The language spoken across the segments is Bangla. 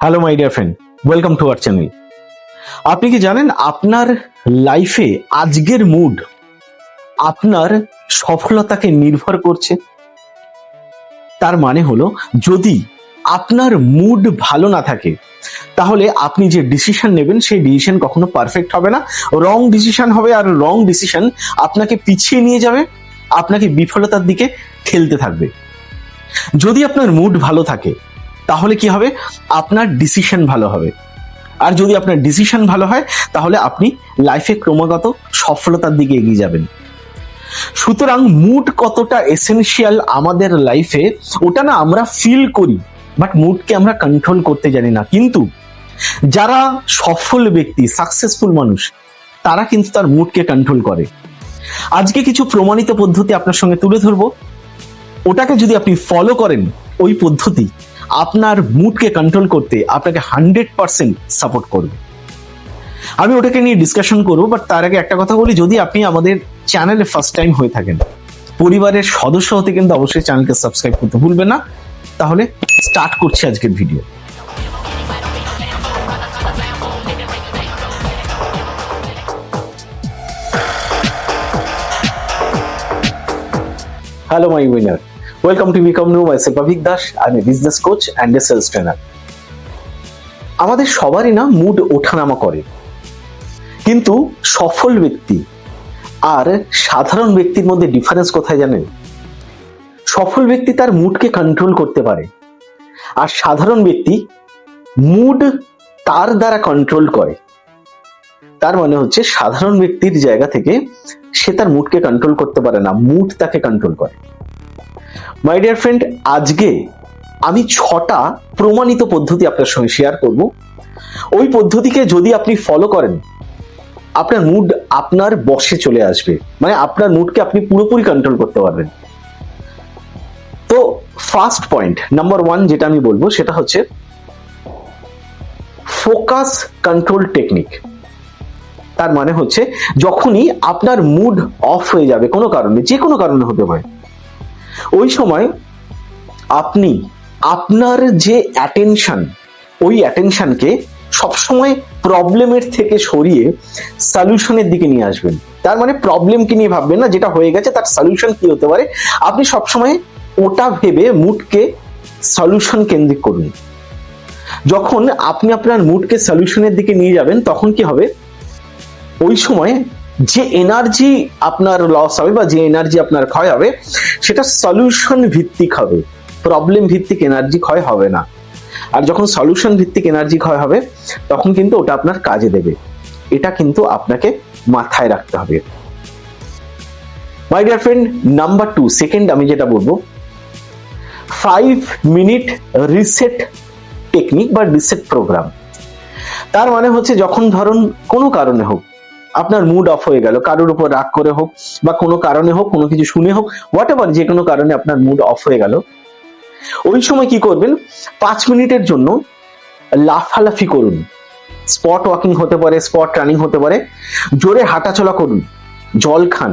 Hello my dear friend, welcome to our channel. আপনি কি জানেন আপনার লাইফে আজকের মুড আপনার সফলতাকে নির্ভর করছে? তার মানে হলো, যদি আপনার মুড ভালো না থাকে তাহলে আপনি যে ডিসিশন নেবেন সেই ডিসিশন কখনো পারফেক্ট হবে না, রং ডিসিশন হবে। আর রং ডিসিশন আপনাকে পিছিয়ে নিয়ে যাবে, আপনাকে বিফলতার দিকে ঠেলতে থাকবে। যদি আপনার মুড ভালো থাকে তাহলে কি হবে? আপনার ডিসিশন ভালো হবে। আর যদি আপনার ডিসিশন ভালো হয় তাহলে আপনি লাইফে ক্রমাগত সফলতার দিকে এগিয়ে যাবেন। সুতরাং মুড কতটা এসেনশিয়াল আমাদের লাইফে, ওটা না আমরা ফিল করি, বাট মুডকে আমরা কন্ট্রোল করতে জানি না। কিন্তু যারা সফল ব্যক্তি, সাকসেসফুল মানুষ, তারা কিন্তু তার মুডকে কন্ট্রোল করে। আজকে কিছু প্রমাণিত পদ্ধতি আপনার সঙ্গে তুলে ধরবো। ওটাকে যদি আপনি ফলো করেন, ওই পদ্ধতি আপনার মুডকে কন্ট্রোল করতে আপনাকে 100% সাপোর্ট করবে। আমি ওটাকে নিয়ে ডিসকাশন করবো, বাট তার আগে একটা কথা বলি, যদি আপনি আমাদের চ্যানেলে ফার্স্ট টাইম হয়ে থাকেন, পরিবারের সদস্য হতে কিন্তু অবশ্যই চ্যানেলকে সাবস্ক্রাইব করতে ভুলবেন না। তাহলে স্টার্ট করছি আজকের video. Hello my winner, welcome to become new. Myself Avik Das, I am a business coach and a sales trainer. আমাদের সবারই না মুড ওঠানামা করে, কিন্তু সফল ব্যক্তি আর সাধারণ ব্যক্তির মধ্যে ডিফারেন্স কোথায় জানেন? সফল ব্যক্তি তার মুডকে কন্ট্রোল করতে পারে, আর সাধারণ ব্যক্তি মুড তার দ্বারা কন্ট্রোল করে। তার মানে হচ্ছে, সাধারণ ব্যক্তির জায়গা থেকে সে তার মুডকে কন্ট্রোল করতে পারে না, মুড তাকে কন্ট্রোল করে। মাই ডিয়ার ফ্রেন্ড, আজকে আমি 6টা প্রমাণিত পদ্ধতি আপনার সঙ্গে শেয়ার করব। ওই পদ্ধতিকে যদি আপনি ফলো করেন, আপনার মুড আপনার বশে চলে আসবে, মানে আপনার মুডকে আপনি পুরোপুরি কন্ট্রোল করতে পারবেন। তো ফার্স্ট পয়েন্ট, নাম্বার 1 যেটা আমি বলবো সেটা হচ্ছে ফোকাস কন্ট্রোল টেকনিক। তার মানে হচ্ছে, যখনই আপনার মুড অফ হয়ে যাবে কোনো কারণে, যে কোনো কারণে হতে পারে, ওই সময় আপনি আপনার যে অ্যাটেনশন, ওই অ্যাটেনশনকে সবসময় প্রবলেমের থেকে সরিয়ে সলিউশনের দিকে নিয়ে আসবেন। তার মানে প্রবলেমকে নিয়ে ভাববেন না, যেটা হয়ে গেছে তার সলিউশন কি হতে পারে, আপনি সবসময় ওটা ভেবে মুডকে সলিউশন কেন্দ্রিক করুন। যখন আপনি আপনার মুডকে সলিউশনের দিকে নিয়ে যাবেন, তখন কি হবে? ওই সময় যে এনার্জি আপনার লস হবে বা যে এনার্জি আপনার ক্ষয় হবে, সেটা সলিউশন ভিত্তিক হবে, প্রবলেম ভিত্তিক এনার্জি ক্ষয় হবে না। আর যখন সলিউশন ভিত্তিক এনার্জি ক্ষয় হবে, তখন কিন্তু ওটা আপনার কাজে দেবে। এটা কিন্তু আপনাকে মাথায় রাখতে হবে। My dear friend, number 2, second আমি যেটা বলবো, 5 মিনিট রিসেট টেকনিক বা রিসেট প্রোগ্রাম। তার মানে হচ্ছে, যখন ধরুন কোনো কারণে হোক আপনার মুড অফ হয়ে গেল, কারোর উপর রাগ করে হোক বা কোনো কারণে হোক, কোনো কিছু শুনে হোক, হোয়াট এভার, যে কোনো কারণে আপনার মুড অফ হয়ে গেল, ওই সময় কি করবেন? 5 মিনিটের জন্য লাফালাফি করুন। স্পট ওয়াকিং হতে পারে, স্পট রানিং হতে পারে, জোরে হাঁটাচলা করুন, জল খান,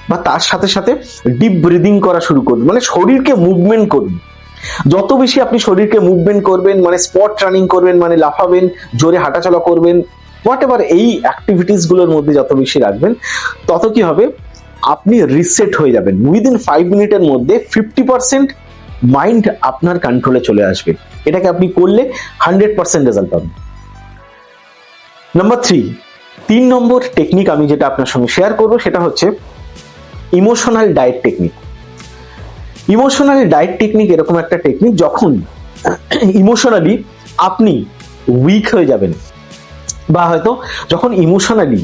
বা তার সাথে সাথে ডিপ ব্রিদিং করা শুরু করুন। মানে শরীরকে মুভমেন্ট করুন। যত বেশি আপনি শরীরকে মুভমেন্ট করবেন, মানে স্পট রানিং করবেন, মানে লাফাবেন, জোরে হাঁটাচলা করবেন, হোয়াট এভার, এই অ্যাক্টিভিটিস গুলোর মধ্যে যত বেশি রাখবেন, তত কি হবে? আপনি রিসেট হয়ে যাবেন। উইদিন 5 মিনিটের মধ্যে 50% মাইন্ড আপনার কন্ট্রোলে চলে আসবে। এটাকে আপনি করলে 100% রেজাল্ট পাবেন। নাম্বার 3 নম্বর টেকনিক আমি যেটা আপনার সঙ্গে শেয়ার করবো, সেটা হচ্ছে emotional diet technique. Emotional diet technique এরকম একটা টেকনিক, যখন ইমোশনালি আপনি উইক হয়ে যাবেন, বা হয়তো যখন ইমোশনালি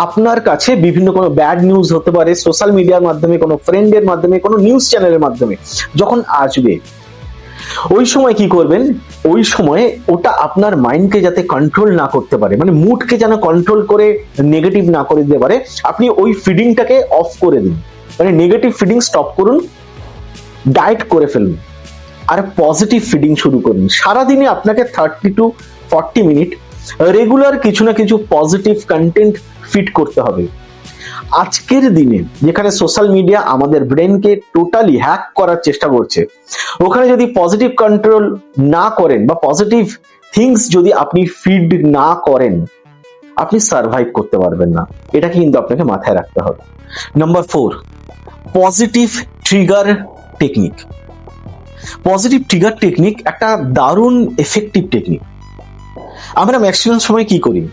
আপনার কাছে বিভিন্ন কোনো ব্যাড নিউজ হতে পারে, সোশ্যাল মিডিয়ার মাধ্যমে, কোনো ফ্রেন্ডের মাধ্যমে, কোনো নিউজ চ্যানেলের মাধ্যমে যখন আসবে, ওই সময় কি করবেন? ওই সময় ওটা আপনার মাইন্ডকে যাতে কন্ট্রোল না করতে পারে, মানে মুডকে যেন কন্ট্রোল করে নেগেটিভ না করে দিতে পারে, আপনি ওই ফিডিংটাকে অফ করে দিন। মানে নেগেটিভ ফিডিং স্টপ করুন, ডায়েট করে ফেলুন, আর পজিটিভ ফিডিং শুরু করুন। সারাদিনে আপনাকে 30 to 40 মিনিট রেগুলার কিছু না কিছু পজিটিভ কন্টেন্ট ফিড করতে হবে। আজকের দিনে যেখানে সোশ্যাল মিডিয়া আমাদের ব্রেনকে টোটালি হ্যাক করার চেষ্টা করছে, ওখানে যদি পজিটিভ কন্ট্রোল না করেন বা পজিটিভ থিংস যদি আপনি ফিড না করেন, আপনি সার্ভাইভ করতে পারবেন না। এটাকে কিন্তু আপনাকে মাথায় রাখতে হবে। Number 4, positive trigger technique. Positive trigger technique একটা দারুণ এফেক্টিভ টেকনিক। আমরা ম্যাক্সিমাম সময় কি করি,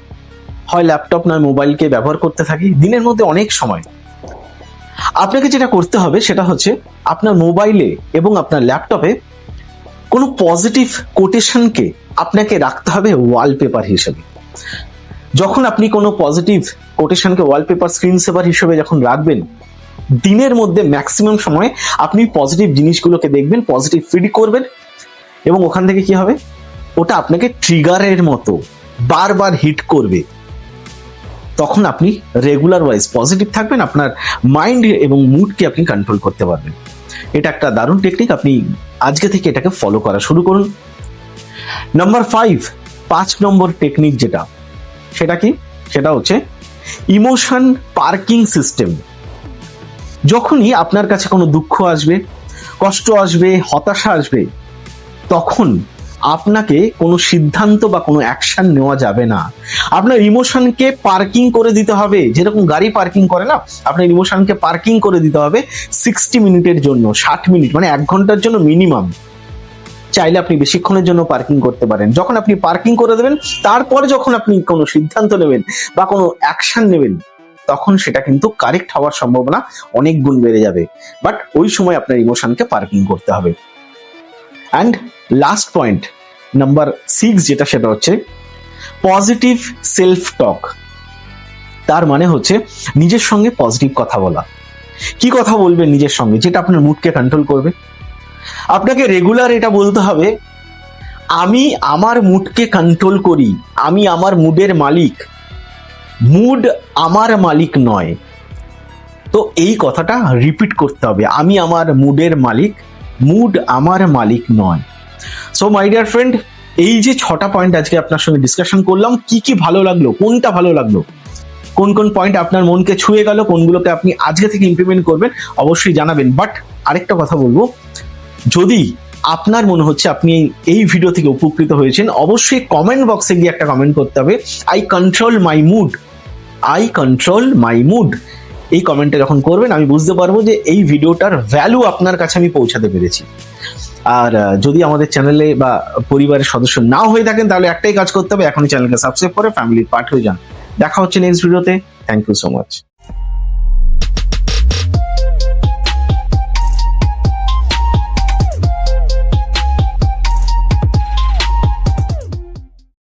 হয় ল্যাপটপ নয় মোবাইলকে ব্যবহার করতে থাকি দিনের মধ্যে অনেক সময়। আপনাকে যেটা করতে হবে সেটা হচ্ছে আপনার মোবাইলে এবং আপনার ল্যাপটপে কোনো পজিটিভ কোটেশনকে আপনাকে রাখতে হবে ওয়ালপেপার হিসেবে। যখন আপনি কোনো পজিটিভ কোটেশনকে ওয়ালপেপার স্ক্রিন সেভার হিসেবে যখন রাখবেন, দিনের মধ্যে ম্যাক্সিমাম সময় আপনি পজিটিভ জিনিসগুলোকে দেখবেন, পজিটিভ ফিড করবেন, এবং ওখান থেকে কি হবে, ওটা আপনাকে ট্রিগারের মতো বারবার হিট করবে। তখন আপনি রেগুলার ওয়াইজ পজিটিভ থাকবেন, আপনার মাইন্ড এবং মুডকে আপনি কন্ট্রোল করতে পারবেন। এটা একটা দারুণ টেকনিক, আপনি আজকে থেকে এটাকে ফলো করা শুরু করুন। নাম্বার 5 নম্বর টেকনিক যেটা, সেটা কি, সেটা হচ্ছে ইমোশন পার্কিং সিস্টেম। যখনই আপনার কাছে কোনো দুঃখ আসবে, কষ্ট আসবে, হতাশা আসবে, তখন আপনাকে কোনো সিদ্ধান্ত বা কোনো অ্যাকশন নেওয়া যাবে না। আপনার ইমোশনকে পার্কিং করে দিতে হবে, যেরকম গাড়ি পার্কিং করে না, আপনার ইমোশনকে পার্কিং করে দিতে হবে 60 মিনিটের জন্য, 60 মিনিট মানে 1 ঘন্টার জন্য মিনিমাম। চাইলে আপনি বেশিক্ষণের জন্য পার্কিং করতে পারেন। যখন আপনি পার্কিং করে দেবেন, তারপরে যখন আপনি কোনো সিদ্ধান্ত নেবেন বা কোনো অ্যাকশন নেবেন, তখন সেটা কিন্তু কারেক্ট হওয়ার সম্ভাবনা অনেক গুণ বেড়ে যাবে। বাট ওই সময় আপনার ইমোশনকে পার্কিং করতে হবে। অ্যান্ড লাস্ট পয়েন্ট নাম্বার 6 যেটা, সেটা হচ্ছে পজিটিভ সেলফ টক। তার মানে হচ্ছে নিজের সঙ্গে পজিটিভ কথা বলা। কি কথা বলবেন নিজের সঙ্গে, যেটা আপনার মুডকে কন্ট্রোল করবে? আপনাকে রেগুলার এটা বলতে হবে, আমি আমার মুডকে কন্ট্রোল করি, আমি আমার মুডের মালিক, মুড আমার মালিক নয়। তো এই কথাটা রিপিট করতে হবে, আমি আমার মুডের মালিক, মুড আমার মালিক নয়। সো মাই ডিয়ার ফ্রেন্ড, এই যে 6টা পয়েন্ট আজকে আপনার সঙ্গে ডিসকাশন করলাম, কি কি ভালো লাগলো, কোনটা ভালো লাগলো, কোন কোন পয়েন্ট আপনার মনকে ছুঁয়ে গেল, কোনগুলোকে আপনি আজকে থেকে ইমপ্লিমেন্ট করবেন, অবশ্যই জানাবেন। বাট আরেকটা কথা বলবো, যদি আপনার মনে হচ্ছে আপনি এই ভিডিও থেকে উপকৃত হয়েছেন, অবশ্যই কমেন্ট বক্সে গিয়ে একটা কমেন্ট করতে হবে, I control my mood, I control my mood. এই কমেন্টটা যখন করবেন, আমি বুঝতে পারবো যে এই ভিডিওটার ভ্যালু আপনার কাছে আমি পৌঁছাতে পেরেছি। আর যদি আমাদের চ্যানেলে বা পরিবারের সদস্য না হয়ে থাকেন, তাহলে একটাই কাজ করতে হবে, এখনই চ্যানেলকে সাবস্ক্রাইব করে ফ্যামিলির পার্ট হয়ে যান। দেখা হচ্ছে নেক্সট ভিডিওতে। Thank you so much.